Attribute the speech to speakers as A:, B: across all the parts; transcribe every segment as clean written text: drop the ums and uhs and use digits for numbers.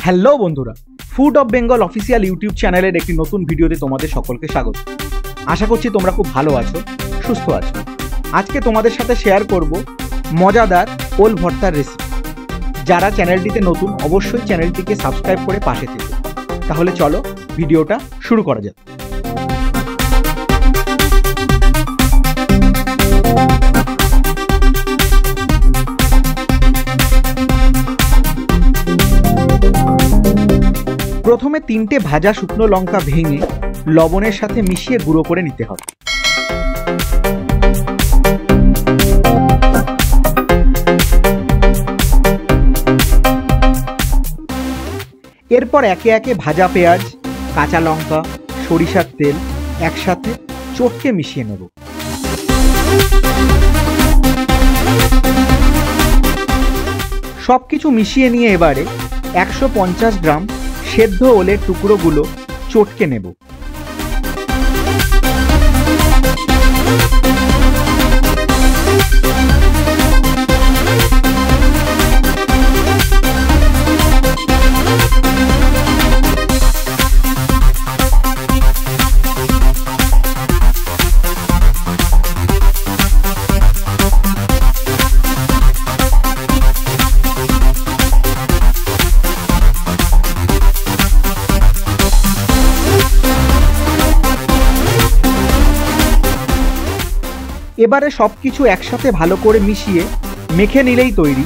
A: Hello বন্ধুরা, food of Bengal official YouTube চ্যানেলের একটি নতুন ভিডিওতে তোমাদের সকলকে স্বাগত। আশা করছি তোমরা খুব ভালো আছো, সুস্থ আছো। আজকে তোমাদের সাথে শেয়ার করব মজাদার ওল ভর্তার রেসিপি। যারা চ্যানেলটিতে নতুন অবশ্যই চ্যানেলটিকে সাবস্ক্রাইব করে পাশে থেকো। তাহলে চলো ভিডিওটা শুরু করা যাক। প্রথমে 3টে ভাজা শুকনো লঙ্কা ভেঙে লবণের সাথে মিশিয়ে গুঁড়ো করে নিতে হবে। এরপর একে একে ভাজা পেঁয়াজ, কাঁচা লঙ্কা, সরিষার তেল একসাথে চটকে মিশিয়ে নেব। সবকিছু মিশিয়ে নিয়ে এবারে 150 গ্রাম সেদ্ধ ওলের টুকরোগুলো চটকে নেব। এবারে সবকিছু একসাথে ভালো করে মিশিয়ে মেখে নিলেই তৈরি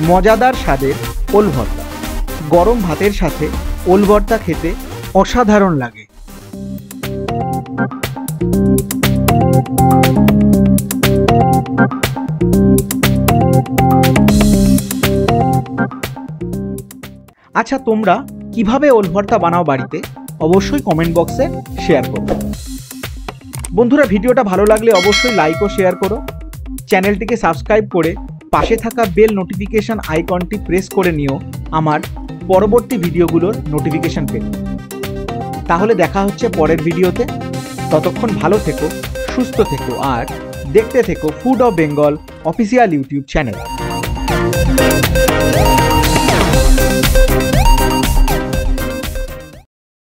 A: মজাদার স্বাদের ওল ভর্তা। গরম ভাতের সাথে ওল ভর্তা খেতে অসাধারণ লাগে। আচ্ছা, তোমরা কিভাবে ওল ভর্তা বানাও বাড়িতে অবশ্যই কমেন্ট বক্সে শেয়ার করো। বন্ধুরা, ভিডিওটা ভালো লাগলে অবশ্যই লাইক ও শেয়ার করো। চ্যানেলটিকে সাবস্ক্রাইব করে পাশে থাকা বেল নোটিফিকেশন আইকনটি প্রেস করে নিও আমার পরবর্তী ভিডিওগুলোর নোটিফিকেশন পেতে। তাহলে দেখা হচ্ছে পরের ভিডিওতে। ততক্ষণ ভালো থেকো, সুস্থ থেকো আর দেখতে থেকো food of Bengal official YouTube channel.